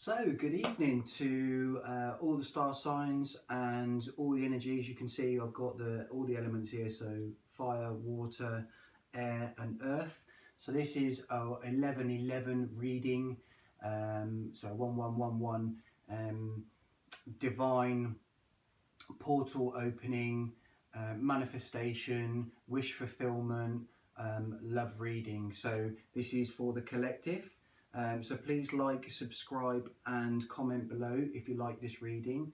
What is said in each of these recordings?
So, good evening to all the star signs and all the energies. You can see I've got all the elements here, so fire, water, air and earth. So this is our 11/11 reading, so 1111, divine portal opening, manifestation, wish fulfillment, love reading. So this is for the collective. So please like, subscribe and comment below if you like this reading.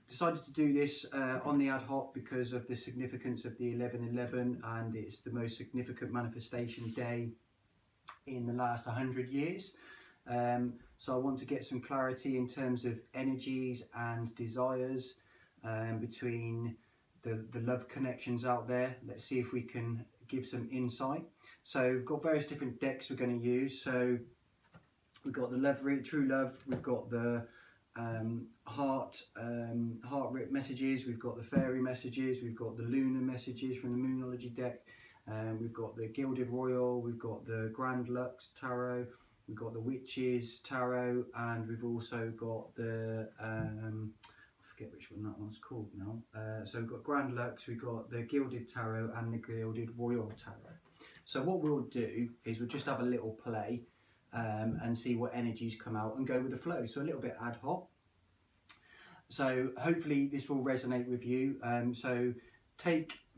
Decided to do this on the ad hoc because of the significance of the 11/11, and it's the most significant manifestation day in the last 100 years. So I want to get some clarity in terms of energies and desires between the love connections out there. Let's see if we can give some insight. So we've got various different decks we're going to use. So we've got the love, true love. We've got the heart rip messages. We've got the fairy messages. We've got the lunar messages from the Moonology deck. We've got the Gilded Royal. We've got the Grand Lux Tarot. We've got the Witches Tarot, and we've also got the I forget which one that one's called now. So we've got Grand Lux, we've got the Gilded Tarot and the Gilded Royal Tarot. So what we'll do is we'll just have a little play and see what energies come out and go with the flow. So a little bit ad hoc. So hopefully this will resonate with you. So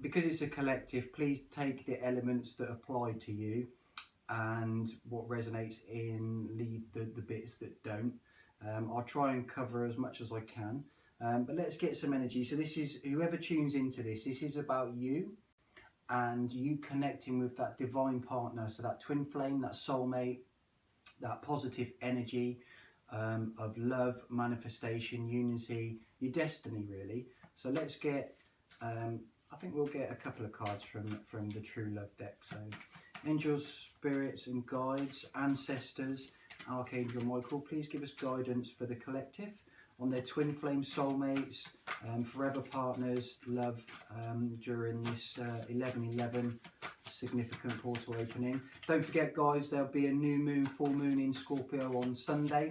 because it's a collective, please take the elements that apply to you and what resonates in, leave the bits that don't. I'll try and cover as much as I can. But let's get some energy. So this is, whoever tunes into this is about you and you connecting with that divine partner. So that twin flame, that soulmate, that positive energy of love, manifestation, unity, your destiny really. So let's get, I think we'll get a couple of cards from the True Love deck. So angels, spirits and guides, ancestors, Archangel Michael, please give us guidance for the collective on their twin flame soulmates, forever partners, love during this 11/11 significant portal opening. Don't forget guys, there'll be a new moon, full moon in Scorpio on Sunday,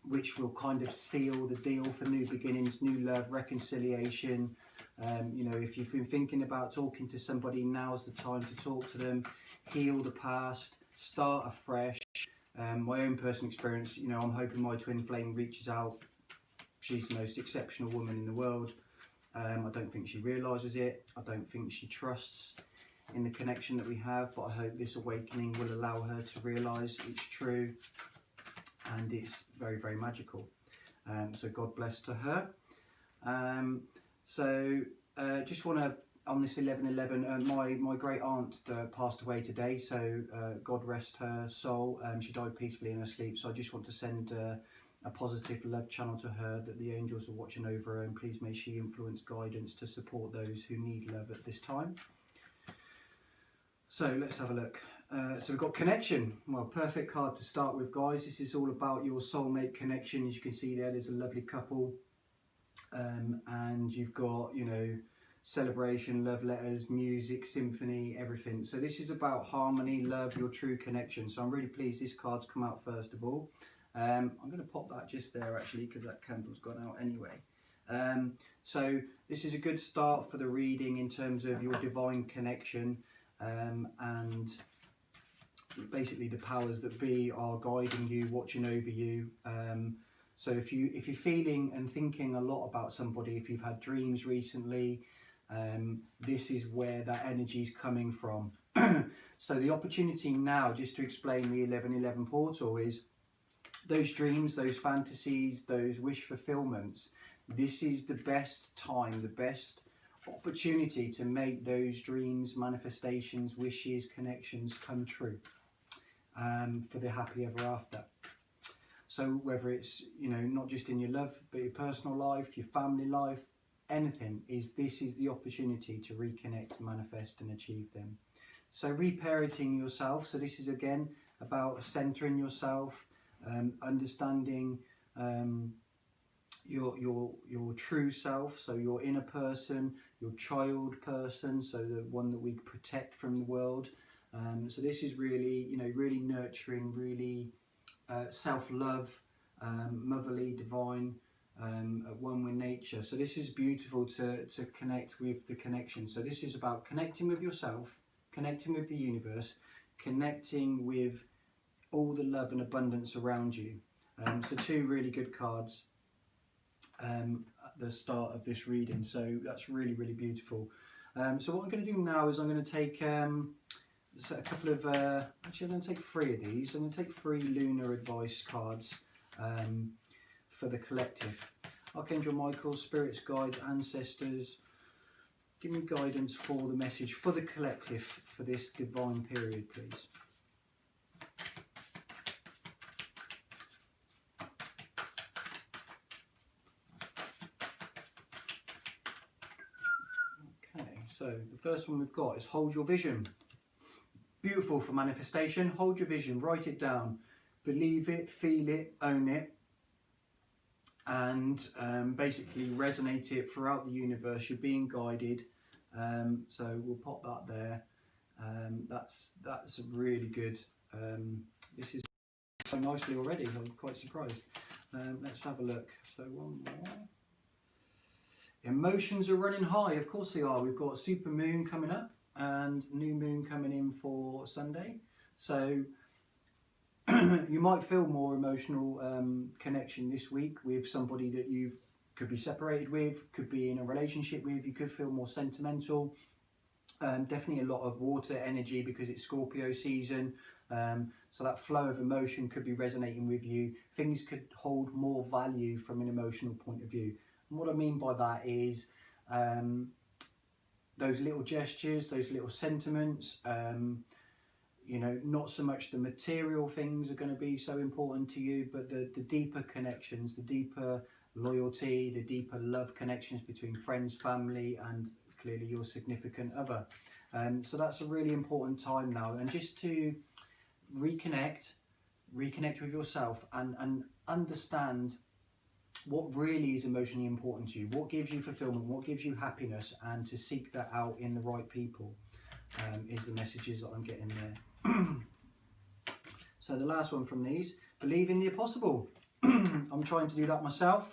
which will kind of seal the deal for new beginnings, new love, reconciliation. You know, if you've been thinking about talking to somebody, now's the time to talk to them, heal the past, start afresh. My own personal experience, you know, I'm hoping my twin flame reaches out. She's the most exceptional woman in the world. I don't think she realises it. I don't think she trusts in the connection that we have, but I hope this awakening will allow her to realise it's true and it's very, very magical. So God bless to her. Just want to, on this 11/11, my great aunt passed away today, so God rest her soul. She died peacefully in her sleep, so I just want to send a positive love channel to her, that the angels are watching over her, and please may she influence guidance to support those who need love at this time. So let's have a look. So we've got connection. Well, perfect card to start with, guys. This is all about your soulmate connection. As you can see there's a lovely couple, and you've got, you know, celebration, love letters, music, symphony, everything. So this is about harmony, love, your true connection. So I'm really pleased this card's come out first of all. I'm going to pop that just there actually, because that candle's gone out anyway. So this is a good start for the reading in terms of your divine connection, and basically the powers that be are guiding you, watching over you. So if you're feeling and thinking a lot about somebody, if you've had dreams recently, this is where that energy is coming from. So the opportunity now, just to explain the 11/11 portal, is those dreams, those fantasies, those wish fulfillments. This is the best time, the best opportunity to make those dreams, manifestations, wishes, connections come true, for the happy ever after. So whether it's, you know, not just in your love, but your personal life, your family life, anything, this is the opportunity to reconnect, manifest and achieve them. So reparenting yourself. So this is again about centering yourself, understanding your true self, so your inner person, your child person, so the one that we protect from the world. So this is really, you know, really nurturing, really self-love, motherly, divine, at one with nature. So this is beautiful to connect with the connection. So this is about connecting with yourself, connecting with the universe, connecting with all the love and abundance around you. So two really good cards at the start of this reading, so that's really, really beautiful. So what I'm going to do now is I'm going to take a couple of, actually I'm going to take 3 of these. I'm going to take 3 lunar advice cards for the collective. Archangel Michael, spirits, guides, ancestors, give me guidance for the message for the collective for this divine period, please. Okay, so the first one we've got is hold your vision. Beautiful for manifestation. Hold your vision, write it down, believe it, feel it, own it, and basically resonate it throughout the universe. You're being guided, so we'll pop that there. That's really good. This is so nicely already. I'm quite surprised. Let's have a look. So one more. Emotions are running high. Of course they are. We've got super moon coming up and new moon coming in for Sunday. So you might feel more emotional connection this week with somebody that you could be separated with, could be in a relationship with. You could feel more sentimental. Definitely a lot of water energy because it's Scorpio season. So that flow of emotion could be resonating with you. Things could hold more value from an emotional point of view. And what I mean by that is those little gestures, those little sentiments, you know, not so much the material things are going to be so important to you, but the deeper connections, the deeper loyalty, the deeper love connections between friends, family, and clearly your significant other. So that's a really important time now, and just to reconnect with yourself and understand what really is emotionally important to you, what gives you fulfillment, what gives you happiness, and to seek that out in the right people is the messages that I'm getting there. So the last one from these, believe in the impossible. I'm trying to do that myself.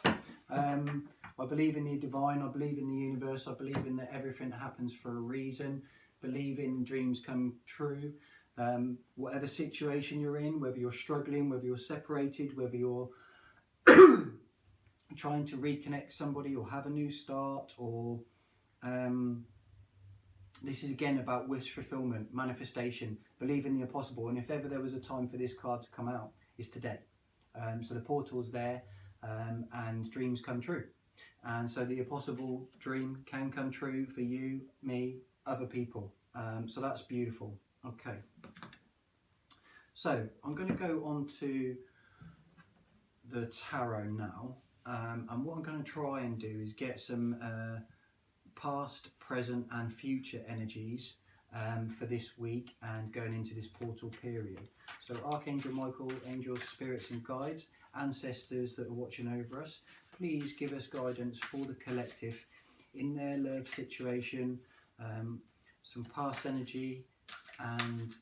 I believe in the divine, I believe in the universe, I believe in that everything happens for a reason, believe in dreams come true. Whatever situation you're in, whether you're struggling, whether you're separated, whether you're trying to reconnect somebody or have a new start, or this is again about wish fulfillment, manifestation, believe in the impossible. And if ever there was a time for this card to come out, it's today. So the portal's there, and dreams come true. And so the impossible dream can come true for you, me, other people. So that's beautiful. Okay. So I'm going to go on to the tarot now. And what I'm going to try and do is get some past, present and future energies for this week and going into this portal period. So Archangel Michael, angels, spirits and guides, ancestors that are watching over us, please give us guidance for the collective in their love situation, some past energy and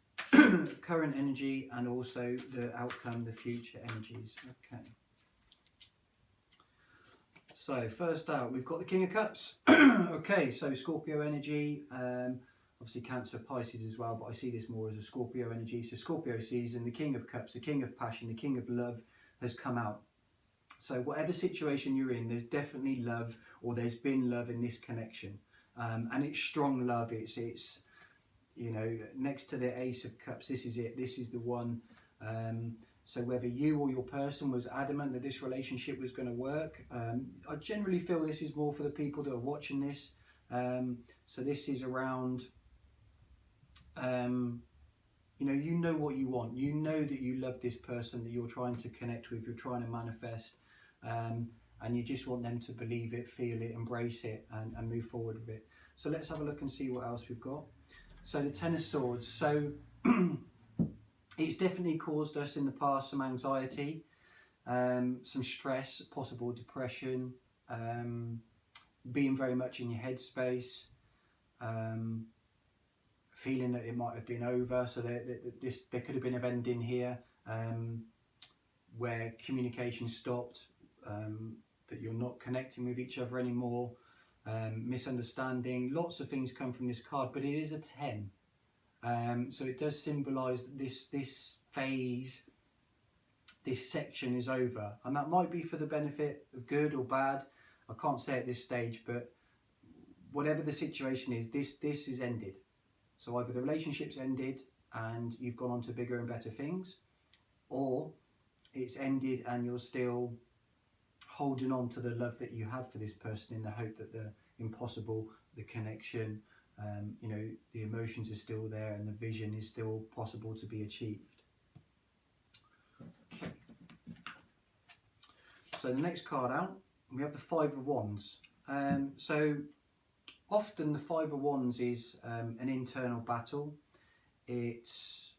current energy, and also the outcome, the future energies. Okay. So first out, we've got the King of Cups. Okay, so Scorpio energy, obviously Cancer, Pisces as well, but I see this more as a Scorpio energy. So Scorpio season, the King of Cups, the King of Passion, the King of Love has come out. So whatever situation you're in, there's definitely love, or there's been love in this connection. And it's strong love, it's you know, next to the Ace of Cups, this is it, this is the one. So whether you or your person was adamant that this relationship was going to work, I generally feel this is more for the people that are watching this. So this is around, you know what you want. You know that you love this person that you're trying to connect with, you're trying to manifest, and you just want them to believe it, feel it, embrace it, and move forward with it. So let's have a look and see what else we've got. So the Ten of Swords. So it's definitely caused us in the past some anxiety, some stress, possible depression, being very much in your headspace, feeling that it might have been over. So there could have been an ending here, where communication stopped, that you're not connecting with each other anymore, misunderstanding. Lots of things come from this card, but it is a 10. So it does symbolise that this phase, this section is over, and that might be for the benefit of good or bad. I can't say at this stage, but whatever the situation is, this is ended. So either the relationship's ended and you've gone on to bigger and better things, or it's ended and you're still holding on to the love that you have for this person in the hope that the impossible, the connection, you know, the emotions are still there and the vision is still possible to be achieved. Okay. So the next card out, we have the Five of Wands. So often the Five of Wands is an internal battle. It's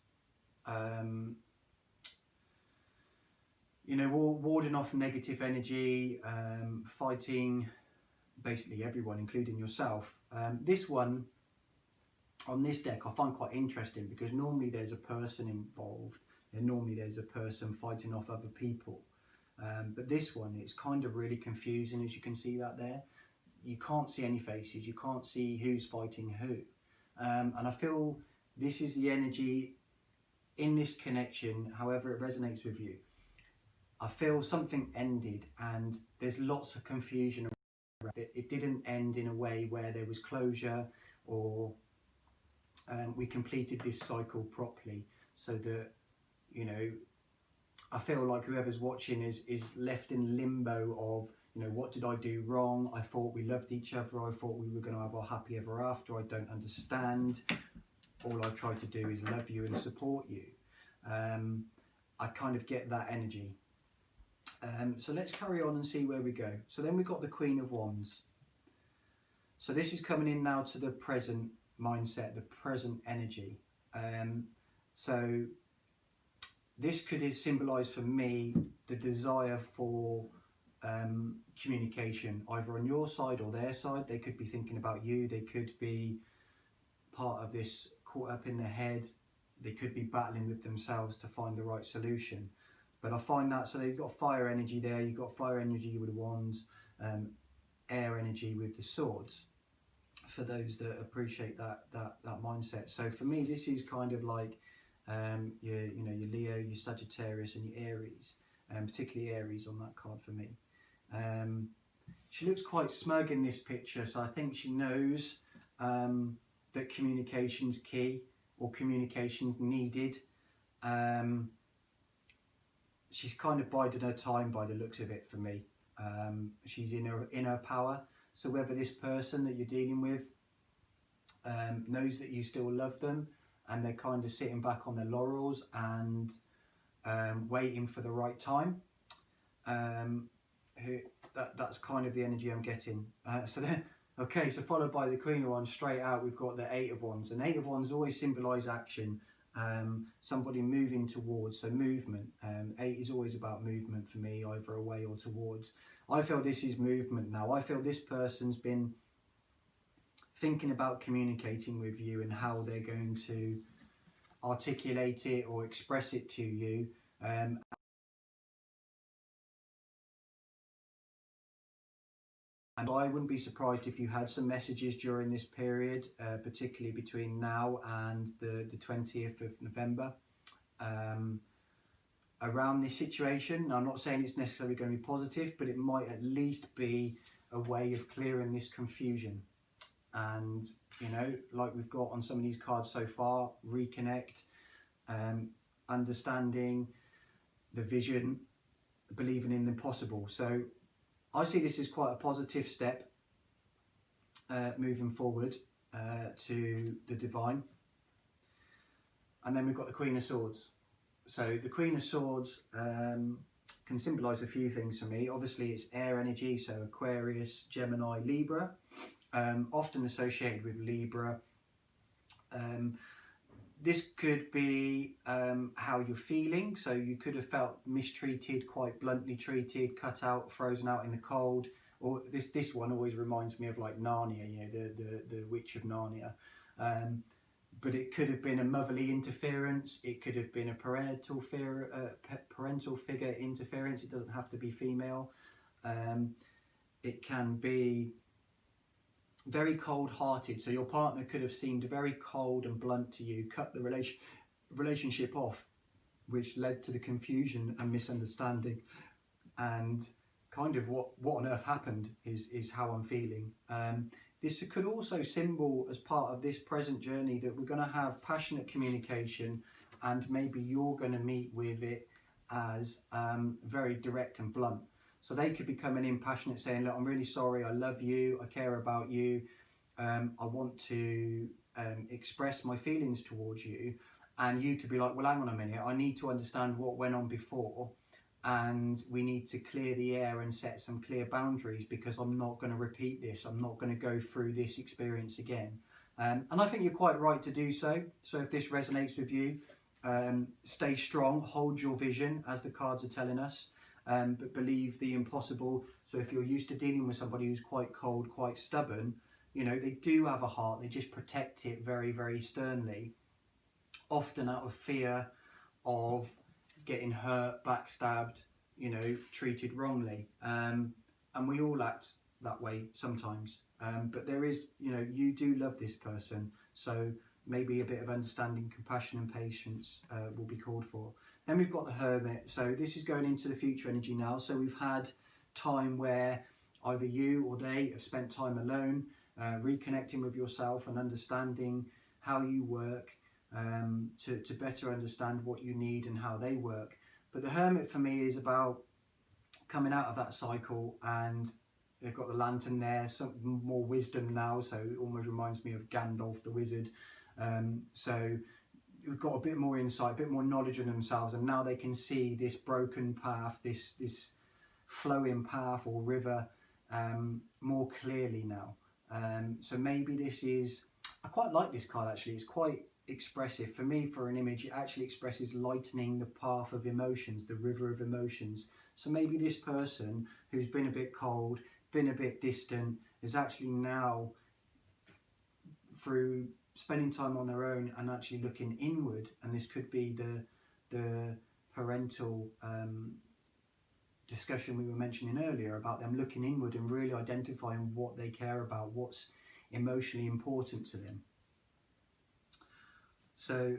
you know, warding off negative energy, fighting basically everyone, including yourself. This one on this deck I find quite interesting, because normally there's a person involved and normally there's a person fighting off other people. But this one, it's kind of really confusing, as you can see that there. You can't see any faces, you can't see who's fighting who. And I feel this is the energy in this connection, however it resonates with you. I feel something ended and there's lots of confusion around it. It didn't end in a way where there was closure, or we completed this cycle properly, so that, you know, I feel like whoever's watching is left in limbo of, you know, what did I do wrong? I thought we loved each other. I thought we were going to have our happy ever after. I don't understand. All I try to do is love you and support you. I kind of get that energy. So let's carry on and see where we go. So then we've got the Queen of Wands. So this is coming in now to the present mindset, the present energy. So this could symbolise for me the desire for communication, either on your side or their side. They could be thinking about you. They could be part of this caught up in their head. They could be battling with themselves to find the right solution. But I find that, so you've got fire energy there, you've got fire energy with the wands, air energy with the swords, for those that appreciate that mindset. So for me, this is kind of like your Leo, your Sagittarius and your Aries, particularly Aries on that card for me. She looks quite smug in this picture, so I think she knows that communication's key, or communication's needed. She's kind of biding her time by the looks of it for me. She's in her power. So whether this person that you're dealing with knows that you still love them, and they're kind of sitting back on their laurels and waiting for the right time, that's kind of the energy I'm getting. Okay, so followed by the Queen of Wands, straight out we've got the Eight of Wands. And Eight of Wands always symbolise action, somebody moving towards, so movement. 8 is always about movement for me, either away or towards. I feel this is movement now. I feel this person's been thinking about communicating with you and how they're going to articulate it or express it to you. And I wouldn't be surprised if you had some messages during this period, particularly between now and the 20th of November, around this situation. Now, I'm not saying it's necessarily going to be positive, but it might at least be a way of clearing this confusion. And, you know, like we've got on some of these cards so far, reconnect, understanding the vision, believing in the possible. So I see this as quite a positive step moving forward to the divine. And then we've got the Queen of Swords. So the Queen of Swords can symbolise a few things for me. Obviously it's air energy, so Aquarius, Gemini, Libra, often associated with Libra. This could be how you're feeling. So you could have felt mistreated, quite bluntly treated, cut out, frozen out in the cold. Or this one always reminds me of like Narnia, you know, the Witch of Narnia. but it could have been a motherly interference, it could have been a parental figure interference. It doesn't have to be female. It can be very cold-hearted, so your partner could have seemed very cold and blunt to you, cut the relationship off, which led to the confusion and misunderstanding, and kind of what on earth happened is how I'm feeling. This could also symbol, as part of this present journey, that we're going to have passionate communication, and maybe you're going to meet with it as very direct and blunt. So they could be coming in passionate, saying, look, I'm really sorry, I love you, I care about you, I want to express my feelings towards you. And you could be like, well, hang on a minute, I need to understand what went on before, and we need to clear the air and set some clear boundaries, because I'm not going to repeat this. I'm not going to go through this experience again. And I think you're quite right to do so. So if this resonates with you, stay strong, hold your vision, as the cards are telling us, but believe the impossible. So if you're used to dealing with somebody who's quite cold, quite stubborn, you know, they do have a heart, they just protect it very, very sternly, often out of fear of getting hurt, backstabbed, you know, treated wrongly. And we all act that way sometimes. But there is, you know, you do love this person. So maybe a bit of understanding, compassion and patience will be called for. Then we've got the Hermit. So this is going into the future energy now. So we've had time where either you or they have spent time alone, reconnecting with yourself and understanding how you work, to better understand what you need and how they work. But the Hermit for me is about coming out of that cycle, and they've got the lantern there, some more wisdom now, so it almost reminds me of Gandalf the wizard. So we've got a bit more insight, a bit more knowledge of themselves, and now they can see this broken path, this flowing path or river, more clearly now. So maybe this is, I quite like this card actually, it's quite expressive for me. For an image, it actually expresses lightening the path of emotions, the river of emotions. So maybe this person who's been a bit cold, been a bit distant, is actually now, through spending time on their own and actually looking inward, and this could be the parental discussion we were mentioning earlier about them looking inward and really identifying what they care about, what's emotionally important to them. So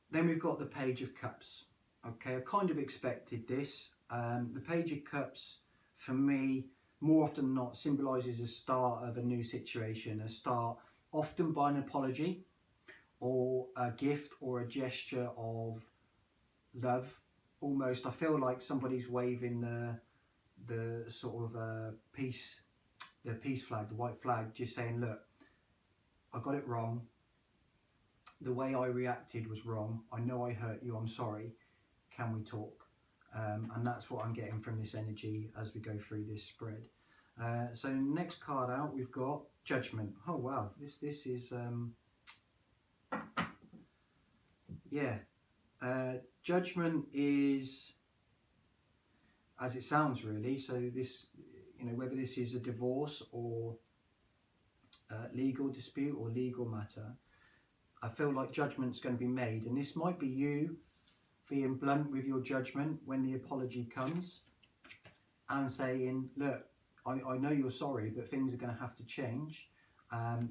then we've got the Page of Cups. Okay, I kind of expected this. The Page of Cups, for me, more often than not, symbolises a start of a new situation, a start often by an apology or a gift or a gesture of love. Almost, I feel like somebody's waving the sort of peace flag, the white flag, just saying, look, I got it wrong. The way I reacted was wrong. I know I hurt you. I'm sorry. Can we talk? And that's what I'm getting from this energy as we go through this spread. So next card out, we've got Judgment. Oh wow, this is yeah. Judgment is, as it sounds really. So this, you know, whether this is a divorce or legal dispute or legal matter, I feel like judgment's going to be made, and this might be you being blunt with your judgment when the apology comes and saying, look, I know you're sorry, but things are going to have to change.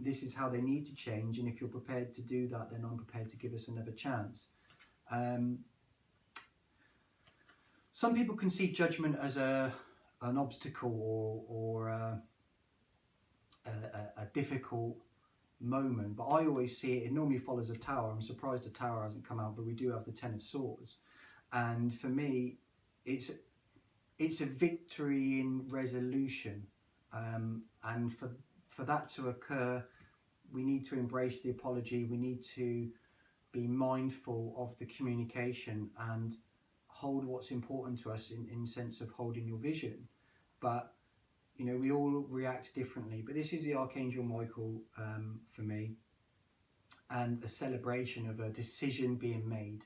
This is how they need to change, and if you're prepared to do that, then I'm prepared to give us another chance. Some people can see judgment as an obstacle or a difficult moment, but I always see it normally follows a tower. I'm surprised the tower hasn't come out, but we do have the Ten of Swords, and for me it's a victory in resolution, and for that to occur, we need to embrace the apology, we need to be mindful of the communication and hold what's important to us in sense of holding your vision. But you know, we all react differently, but this is the Archangel Michael for me, and a celebration of a decision being made,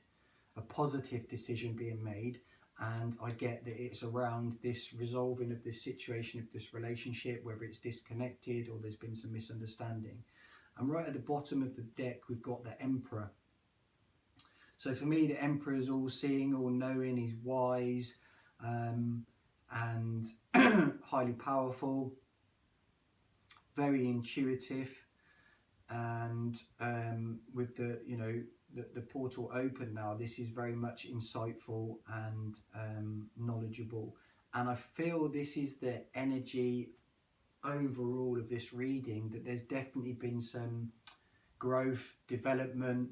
a positive decision being made. And I get that it's around this resolving of this situation, of this relationship, whether it's disconnected or there's been some misunderstanding. And right at the bottom of the deck, we've got the Emperor. So for me, the Emperor is all seeing, all knowing, he's wise, and highly powerful, very intuitive, and with the, you know, the portal open now, this is very much insightful and knowledgeable. And I feel this is the energy overall of this reading, that there's definitely been some growth, development,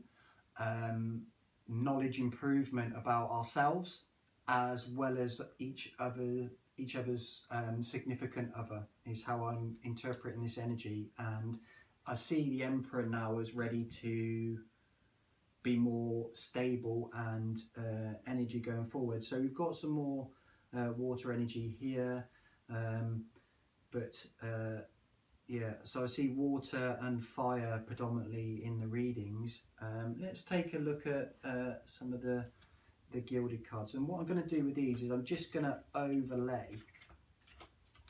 knowledge improvement about ourselves, as well as each other's significant other, is how I'm interpreting this energy. And I see the Emperor now as ready to be more stable and energy going forward. So we've got some more water energy here, yeah, so I see water and fire predominantly in the readings. Let's take a look at some of the gilded cards. And what I'm going to do with these is I'm just going to overlay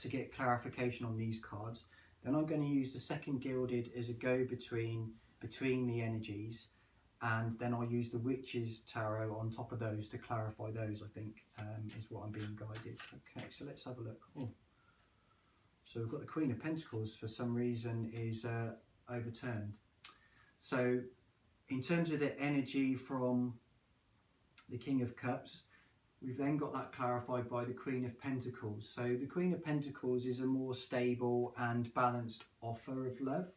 to get clarification on these cards. Then I'm going to use the second gilded as a go-between between the energies, and then I'll use the Witch's Tarot on top of those to clarify those, I think, is what I'm being guided. Okay, so let's have a look. Oh. So we've got the Queen of Pentacles, for some reason, is overturned. So in terms of the energy from the King of Cups, we've then got that clarified by the Queen of Pentacles. So the Queen of Pentacles is a more stable and balanced offer of love.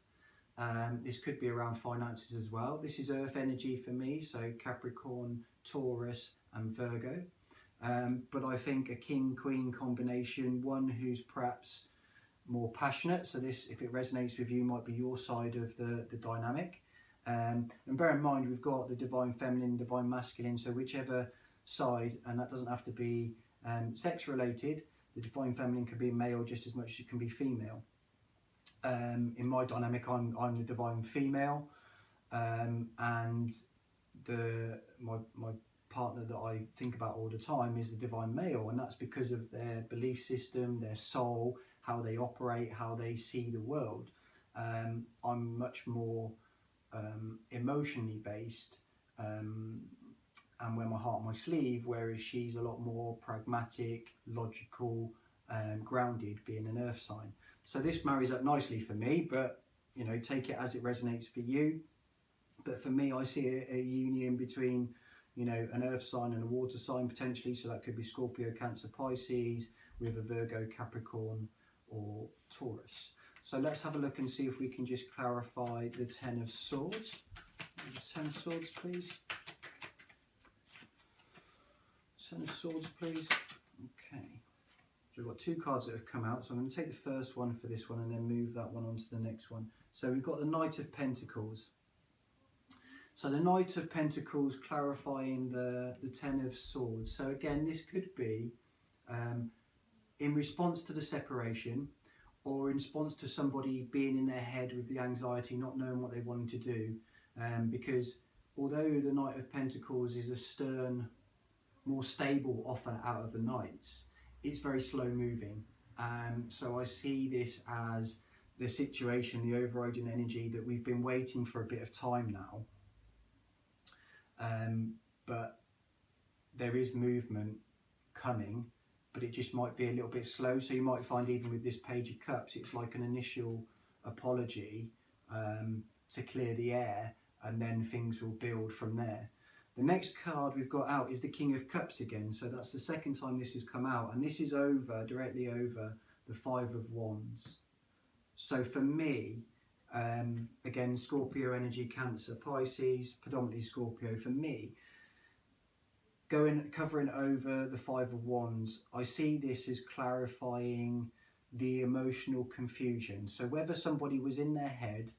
This could be around finances as well. This is earth energy for me, so Capricorn, Taurus and Virgo. But I think a King-Queen combination, one who's perhaps more passionate, so this, if it resonates with you, might be your side of the dynamic. And bear in mind, we've got the Divine Feminine, Divine Masculine, so whichever side, and that doesn't have to be sex related. The Divine Feminine can be male just as much as it can be female. In my dynamic, I'm the Divine Female, and my partner that I think about all the time is the Divine Male, and that's because of their belief system, their soul, how they operate, how they see the world. I'm much more emotionally based, and wear my heart on my sleeve, whereas she's a lot more pragmatic, logical, grounded, being an earth sign. So this marries up nicely for me, but you know, take it as it resonates for you. But for me, I see a union between, you know, an earth sign and a water sign potentially, so that could be Scorpio, Cancer, Pisces, with a Virgo, Capricorn or Taurus. So let's have a look and see if we can just clarify the Ten of Swords. The Ten of Swords, please. Ten of Swords, please. Okay. So we've got two cards that have come out. So I'm going to take the first one for this one and then move that one on to the next one. So we've got the Knight of Pentacles. So the Knight of Pentacles clarifying the Ten of Swords. So again, this could be in response to the separation, or in response to somebody being in their head with the anxiety, not knowing what they wanted to do. Because although the Knight of Pentacles is a stern, more stable offer out of the Knights, it's very slow moving. So I see this as the situation, the overriding energy that we've been waiting for a bit of time now. But there is movement coming, but it just might be a little bit slow. So you might find even with this Page of Cups, it's like an initial apology to clear the air, and then things will build from there. The next card we've got out is the King of Cups again. So that's the second time this has come out, and this is over, directly over the Five of Wands. So for me, again, Scorpio energy, Cancer, Pisces, predominantly Scorpio. For me, covering over the Five of Wands, I see this as clarifying the emotional confusion. So whether somebody was in their head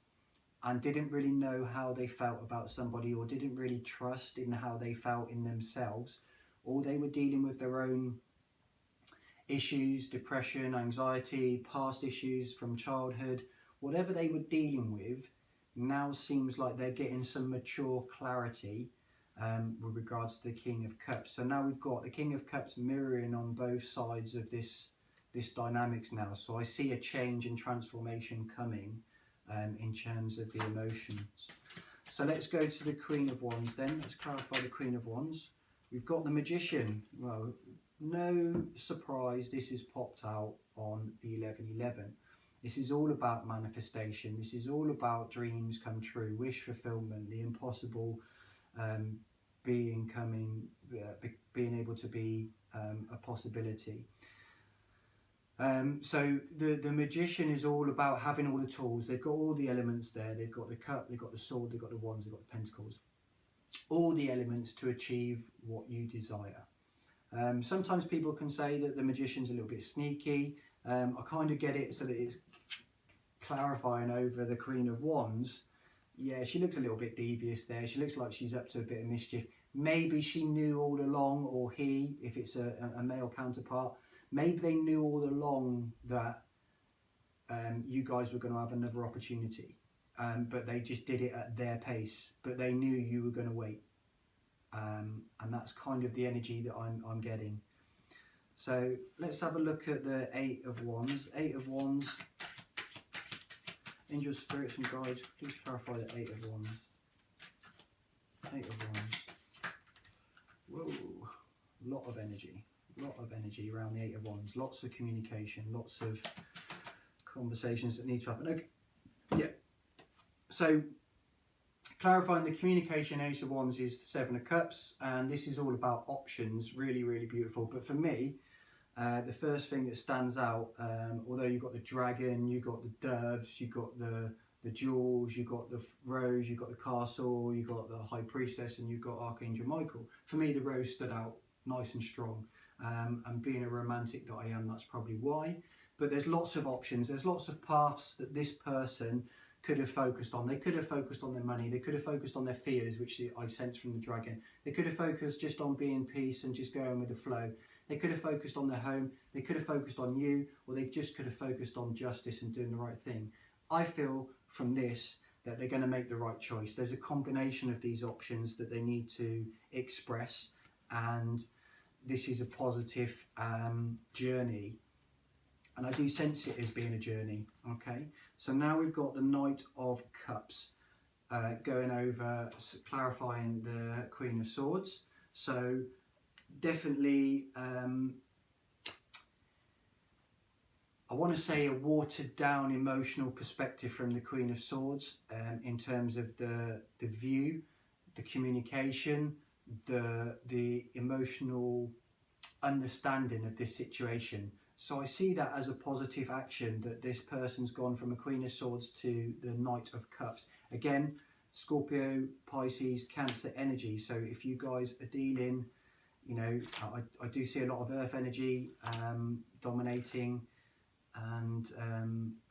and didn't really know how they felt about somebody, or didn't really trust in how they felt in themselves, or they were dealing with their own issues, depression, anxiety, past issues from childhood, whatever they were dealing with, now seems like they're getting some mature clarity with regards to the King of Cups. So now we've got the King of Cups mirroring on both sides of this dynamics now. So I see a change and transformation coming in terms of the emotions. So let's go to the Queen of Wands then. Let's clarify the Queen of Wands. We've got the Magician. Well, no surprise, this is popped out on the 11/11. This is all about manifestation. This is all about dreams come true, wish fulfillment, the impossible being able to be a possibility. So the Magician is all about having all the tools. They've got all the elements there. They've got the cup, they've got the sword, they've got the wands, they've got the pentacles. All the elements to achieve what you desire. Sometimes people can say that the Magician's a little bit sneaky. I kind of get it so that it's clarifying over the Queen of Wands. Yeah, she looks a little bit devious there. She looks like she's up to a bit of mischief. Maybe she knew all along, or he, if it's a male counterpart, maybe they knew all along that you guys were going to have another opportunity, but they just did it at their pace. But they knew you were going to wait, and that's kind of the energy that I'm getting. So let's have a look at the Eight of Wands. Eight of Wands. Angels, spirits and guides, please clarify the Eight of Wands. Eight of Wands. Whoa, lot of energy. Lot of energy around the Eight of Wands. Lots of communication, lots of conversations that need to happen. Okay, yeah. So clarifying the communication, Ace of Wands is the Seven of Cups, and this is all about options. Really, really beautiful. But for me, the first thing that stands out, although you've got the dragon, you've got the doves, you've got the jewels, you've got the rose, you've got the castle, you've got the high priestess, and you've got Archangel Michael. For me, the rose stood out nice and strong. And being a romantic that I am, that's probably why. But there's lots of options. There's lots of paths that this person could have focused on. They could have focused on their money. They could have focused on their fears, which I sense from the dragon. They could have focused just on being peace and just going with the flow. They could have focused on their home. They could have focused on you, or they just could have focused on justice and doing the right thing. I feel from this that they're going to make the right choice. There's a combination of these options that they need to express, and this is a positive journey, and I do sense it as being a journey. Okay, so now we've got the Knight of Cups going over, clarifying the Queen of Swords. So definitely I want to say a watered down emotional perspective from the Queen of Swords, in terms of the view, the communication, the emotional understanding of this situation. So I see that as a positive action, that this person's gone from a Queen of Swords to the Knight of Cups. Again, Scorpio, Pisces, Cancer energy. So if you guys are dealing, you know, I do see a lot of earth energy dominating, and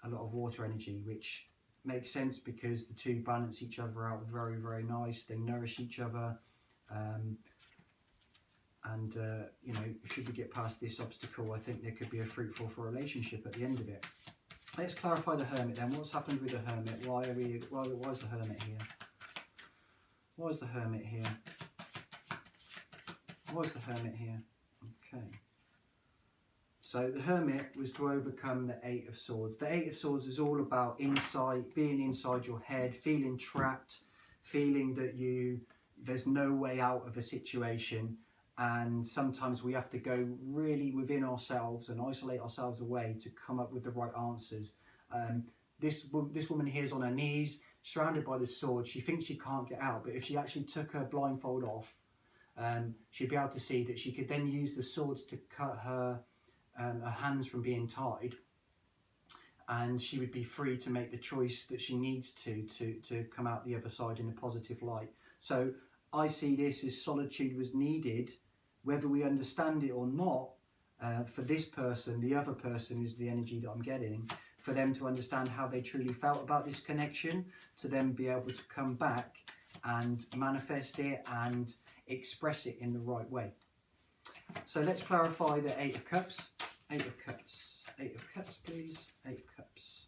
a lot of water energy, which makes sense because the two balance each other out very, very nice. They nourish each other. You know, should we get past this obstacle, I think there could be a fruitful relationship at the end of it. Let's clarify the Hermit then. What's happened with the Hermit? Why is the Hermit here? Why is the Hermit here? Why is the Hermit here? Okay. So the Hermit was to overcome the Eight of Swords. The Eight of Swords is all about being inside your head, feeling trapped, feeling that there's no way out of a situation. And sometimes we have to go really within ourselves and isolate ourselves away to come up with the right answers. This woman here is on her knees, surrounded by the sword. She thinks she can't get out, but if she actually took her blindfold off, she'd be able to see that she could then use the swords to cut her hands from being tied, and she would be free to make the choice that she needs to come out the other side in a positive light. So I see this as solitude was needed, whether we understand it or not, for this person. The other person is the energy that I'm getting, for them to understand how they truly felt about this connection, to then be able to come back and manifest it and express it in the right way. So let's clarify the Eight of Cups. Eight of Cups. Eight of Cups, please. Eight of Cups.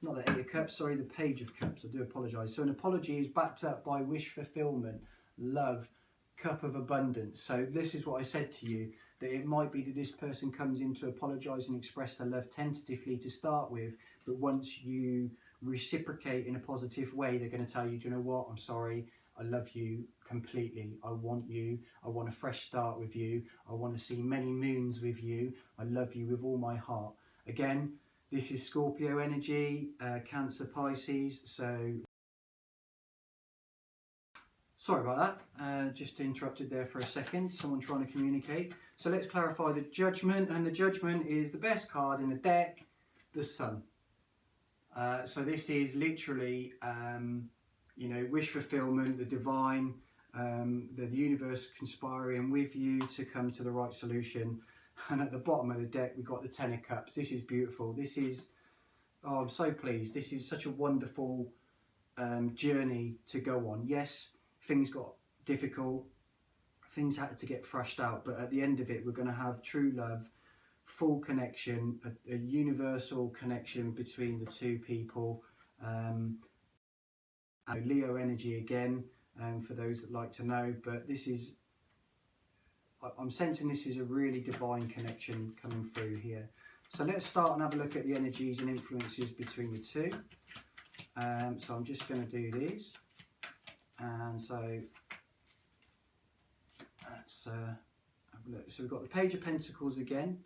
Not the Eight of Cups, sorry, the Page of Cups. I do apologise. So an apology is backed up by wish fulfillment, love, cup of abundance. So this is what I said to you, that it might be that this person comes in to apologise and express their love tentatively to start with, but once you reciprocate in a positive way, they're going to tell you, do you know what, I'm sorry, I love you completely, I want you, I want a fresh start with you, I want to see many moons with you, I love you with all my heart. Again, this is Scorpio energy, Cancer, Pisces, so sorry about that, just interrupted there for a second, someone trying to communicate. So let's clarify the Judgment, and the Judgment is the best card in the deck, the Sun. So this is literally, you know, wish fulfillment, the divine, the universe conspiring with you to come to the right solution. And at the bottom of the deck, we've got the Ten of Cups. This is beautiful. This is, oh, I'm so pleased. This is such a wonderful journey to go on. Yes, things got difficult, things had to get thrashed out, but at the end of it, we're going to have true love, full connection, a universal connection between the two people. Leo energy again, for those that like to know, but this is, I'm sensing this is a really divine connection coming through here. So let's start and have a look at the energies and influences between the two. So I'm just going to do these, and so let's have a look. So we've got the Page of Pentacles again,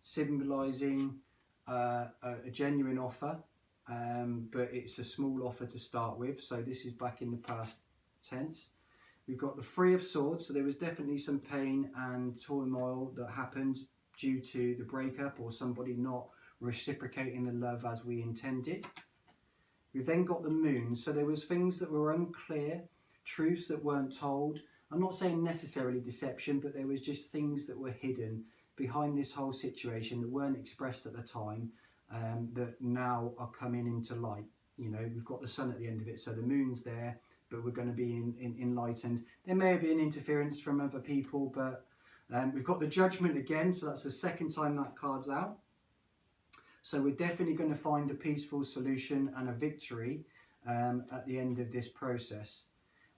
symbolising a genuine offer, but it's a small offer to start with, so this is back in the past tense. We've got the Three of Swords, so there was definitely some pain and turmoil that happened due to the breakup or somebody not reciprocating the love as we intended. We've then got the Moon, so there was things that were unclear, truths that weren't told. I'm not saying necessarily deception, but there was just things that were hidden behind this whole situation that weren't expressed at the time, that now are coming into light. You know, we've got the Sun at the end of it, so the Moon's there, but we're going to be enlightened. There may have been interference from other people, but we've got the Judgment again, so that's the second time that card's out. So we're definitely going to find a peaceful solution and a victory at the end of this process.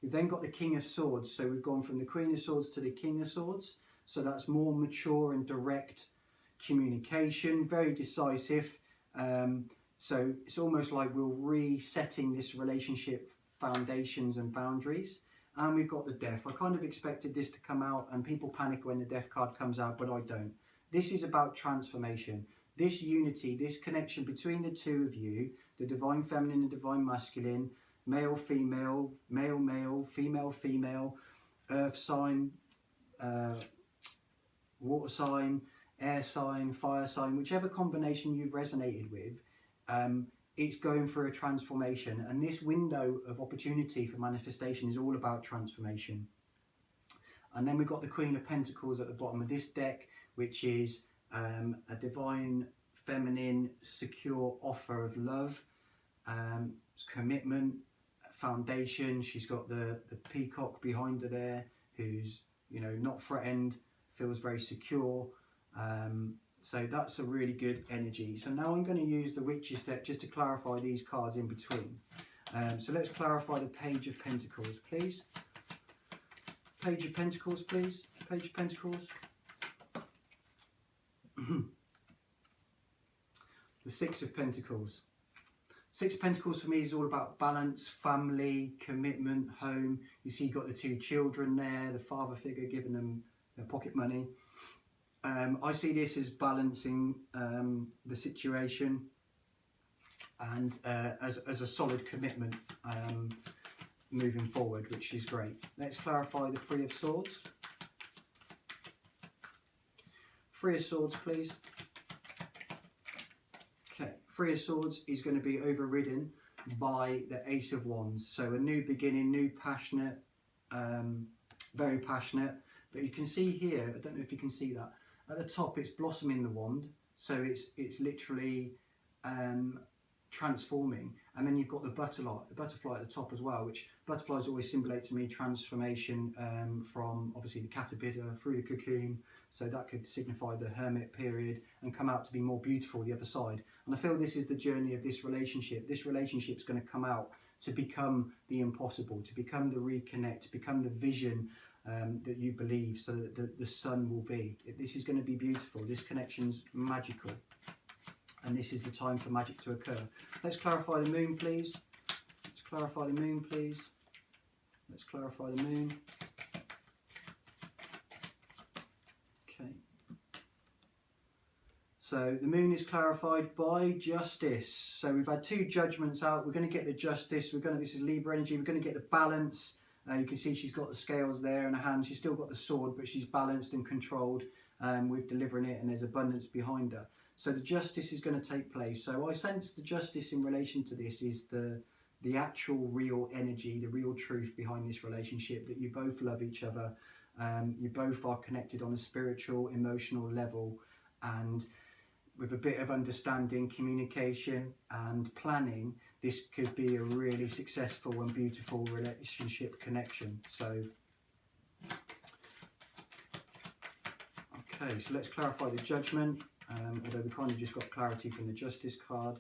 We've then got the King of Swords, so we've gone from the Queen of Swords to the King of Swords, so that's more mature and direct communication, very decisive. So it's almost like we're resetting this relationship foundations and boundaries. And we've got the Death. I kind of expected this to come out, and people panic when the Death card comes out, but I don't. This is about transformation. This unity, this connection between the two of you, the divine feminine and divine masculine, male, female, male, male, female, female, earth sign, water sign, air sign, fire sign, whichever combination you've resonated with, it's going through a transformation. And this window of opportunity for manifestation is all about transformation. And then we've got the Queen of Pentacles at the bottom of this deck, which is a divine, feminine, secure offer of love, commitment, foundation. She's got the peacock behind her there, who's, you know, not threatened, feels very secure. So that's a really good energy. So now I'm going to use the Witch's deck just to clarify these cards in between. So let's clarify the Page of Pentacles, please. Page of Pentacles, please. Page of Pentacles. The Six of Pentacles. Six of Pentacles for me is all about balance, family, commitment, home. You see you've got the two children there, the father figure giving them their pocket money. I see this as balancing the situation and as a solid commitment moving forward, which is great. Let's clarify the Three of Swords. Three of Swords, please. Okay, Three of Swords is going to be overridden by the Ace of Wands. So a new beginning, new passionate, very passionate. But you can see here, I don't know if you can see that, at the top it's blossoming the wand, so it's literally transforming. And then you've got the butterfly at the top as well, which butterflies always symbolate to me transformation from obviously the caterpillar through the cocoon, so that could signify the hermit period and come out to be more beautiful the other side. And I feel this is the journey of this relationship. This relationship's going to come out to become the impossible, to become the reconnect, to become the vision that you believe, so that the sun will be. This is going to be beautiful. This connection's magical. and this is the time for magic to occur. Let's clarify the moon, please. Let's clarify the moon, please. Let's clarify the moon. Okay. So the moon is clarified by justice. So we've had 2 judgments out. We're going to get the justice. This is Libra energy. We're going to get the balance. You can see she's got the scales there in her hand. She's still got the sword, but she's balanced and controlled with delivering it, and there's abundance behind her. So the justice is going to take place. So I sense the justice in relation to this is the actual real energy, the real truth behind this relationship, that you both love each other. You both are connected on a spiritual, emotional level, and with a bit of understanding, communication and planning, this could be a really successful and beautiful relationship connection. So, okay, so let's clarify the judgment, although we kind of just got clarity from the justice card.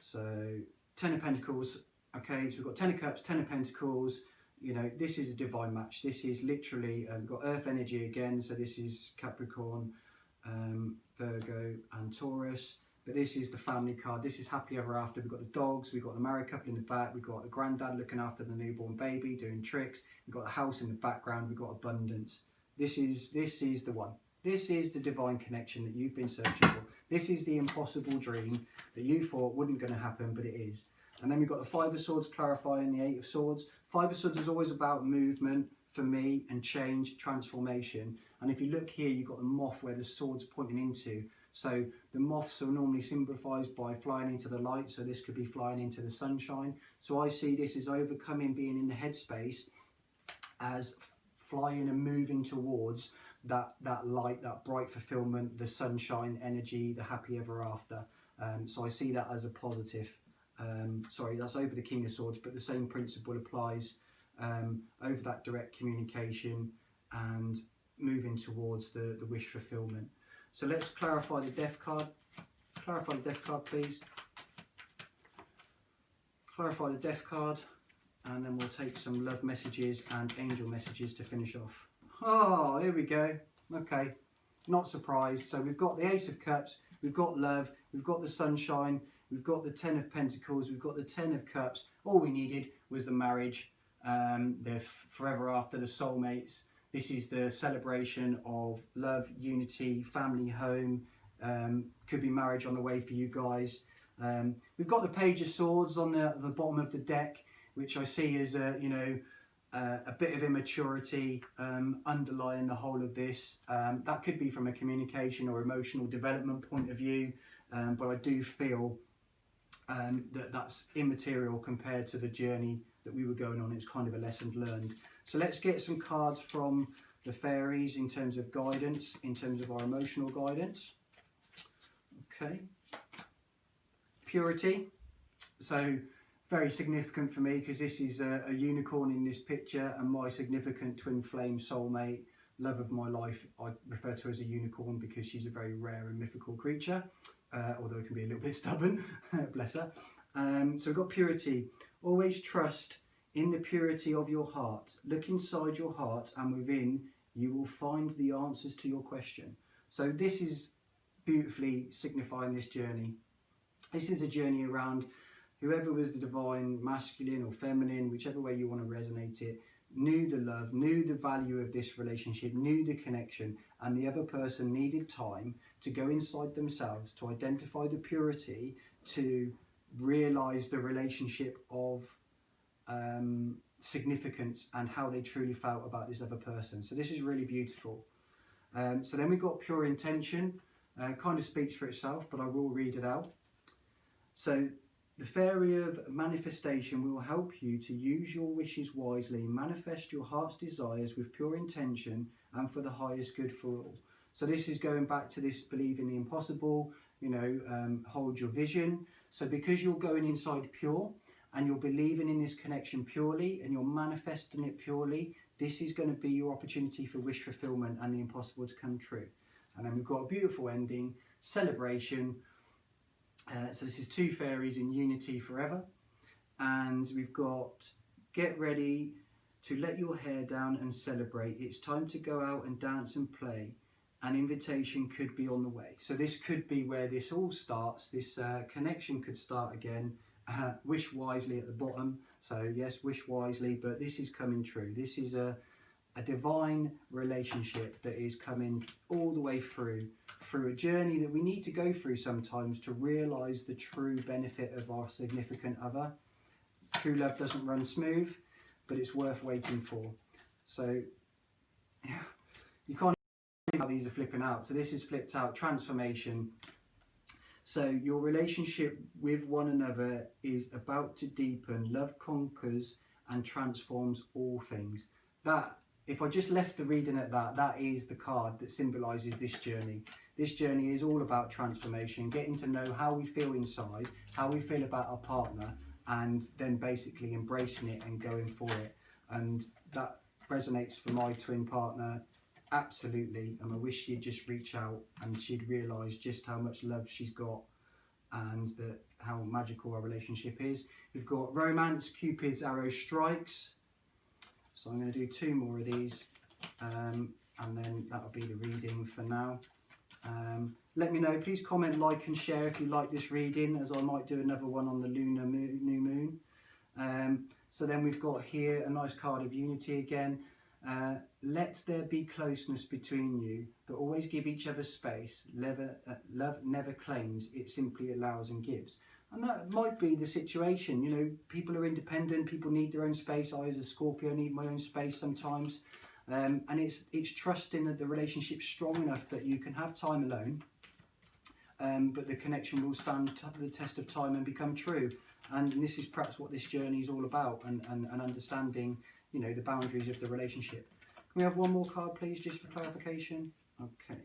So 10 of Pentacles, okay, so we've got 10 of Cups, 10 of Pentacles. You know, this is a divine match. This is literally, we've got Earth energy again, so this is Capricorn, Virgo and Taurus, but this is the family card. This is happy ever after. We've got the dogs, we've got the married couple in the back, we've got the granddad looking after the newborn baby doing tricks, we've got the house in the background, we've got abundance. This is the one. This is the divine connection that you've been searching for. This is the impossible dream that you thought wasn't going to happen, but it is. And then we've got the 5 of Swords clarifying the 8 of Swords. 5 of Swords is always about movement for me and change, transformation. And if you look here, you've got the moth where the sword's pointing into. So the moths are normally symbolized by flying into the light. So this could be flying into the sunshine. So I see this as overcoming, being in the headspace, as flying and moving towards that light, that bright fulfillment, the sunshine energy, the happy ever after. So I see that as a positive. Sorry, that's over the King of Swords, but the same principle applies over that direct communication and moving towards the wish fulfillment. So let's clarify the Death card. Clarify the Death card, please. Clarify the Death card, and then we'll take some love messages and angel messages to finish off. Oh, here we go. Okay, not surprised. So we've got the Ace of Cups, we've got love, we've got the sunshine, we've got the 10 of Pentacles, we've got the 10 of Cups. All we needed was the marriage, the forever after, the soulmates. This is the celebration of love, unity, family, home. Could be marriage on the way for you guys. We've got the Page of Swords on the bottom of the deck, which I see as a bit of immaturity underlying the whole of this. That could be from a communication or emotional development point of view, but I do feel that that's immaterial compared to the journey that we were going on. It's kind of a lesson learned. So let's get some cards from the fairies in terms of guidance, in terms of our emotional guidance. Okay. Purity. So very significant for me, because this is a unicorn in this picture, and my significant twin flame soulmate, love of my life, I refer to her as a unicorn because she's a very rare and mythical creature, although it can be a little bit stubborn, bless her. So we've got purity. Always trust in the purity of your heart. Look inside your heart, and within you will find the answers to your question. So this is beautifully signifying this journey. This is a journey around whoever was the divine masculine or feminine, whichever way you want to resonate it, knew the love, knew the value of this relationship, knew the connection, and the other person needed time to go inside themselves, to identify the purity, to realize the relationship of significance and how they truly felt about this other person. So this is really beautiful. So then we've got pure intention. Kind of speaks for itself, but I will read it out. So the fairy of manifestation will help you to use your wishes wisely, manifest your heart's desires with pure intention and for the highest good for all. So this is going back to this believe in the impossible, you know, hold your vision. So because you're going inside pure and you're believing in this connection purely and you're manifesting it purely, this is going to be your opportunity for wish fulfillment and the impossible to come true. And then we've got a beautiful ending, celebration. So this is 2 fairies in unity forever. And we've got get ready to let your hair down and celebrate. It's time to go out and dance and play. an invitation could be on the way. So this could be where this all starts. This connection could start again. Wish wisely at the bottom. So yes, wish wisely, but this is coming true. This is a divine relationship that is coming all the way through a journey that we need to go through sometimes to realize the true benefit of our significant other. True love doesn't run smooth, but it's worth waiting for. So yeah, you can't even how these are flipping out. So this is flipped out, transformation. So your relationship with one another is about to deepen. Love conquers and transforms all things. That, if I just left the reading at that, that is the card that symbolizes this journey. This journey is all about transformation, getting to know how we feel inside, how we feel about our partner, and then basically embracing it and going for it. And that resonates for my twin partner, absolutely. And I wish she'd just reach out and she'd realise just how much love she's got and how magical our relationship is. We've got romance, Cupid's arrow strikes. So I'm going to do 2 more of these, and then that'll be the reading for now. Let me know, please comment, like and share if you like this reading, as I might do another one on the new moon. So then we've got here a nice card of unity again. Let there be closeness between you, but always give each other space. Love never claims, it simply allows and gives. And that might be the situation. You know, people are independent, people need their own space. I as a Scorpio need my own space sometimes. And it's trusting that the relationship's strong enough that you can have time alone, but the connection will stand the test of time and become true. And this is perhaps what this journey is all about, and understanding, you know, the boundaries of the relationship. Can we have one more card, please, just for clarification? Okay.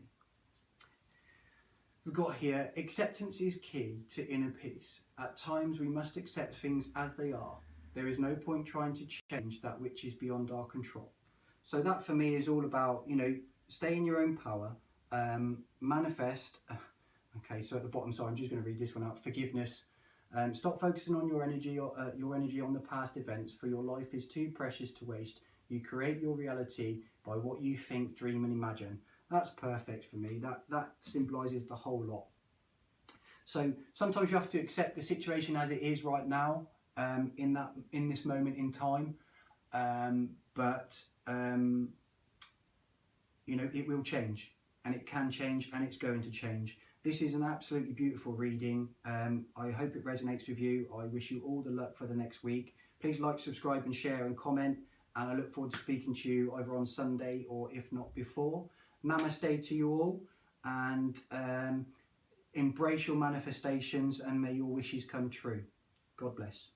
We've got here, acceptance is key to inner peace. At times we must accept things as they are. There is no point trying to change that which is beyond our control. So that for me is all about, you know, stay in your own power, manifest. Okay, so at the bottom, so I'm just going to read this one out. Forgiveness. Stop focusing on your energy on the past events, for your life is too precious to waste. You create your reality by what you think, dream and imagine. That's perfect for me. That symbolises the whole lot. So sometimes you have to accept the situation as it is right now, in this moment in time. You know, it will change, and it can change, and it's going to change. This is an absolutely beautiful reading. I hope it resonates with you. I wish you all the luck for the next week. Please like, subscribe and share and comment, and I look forward to speaking to you either on Sunday or if not before. Namaste to you all, and embrace your manifestations, and may your wishes come true. God bless.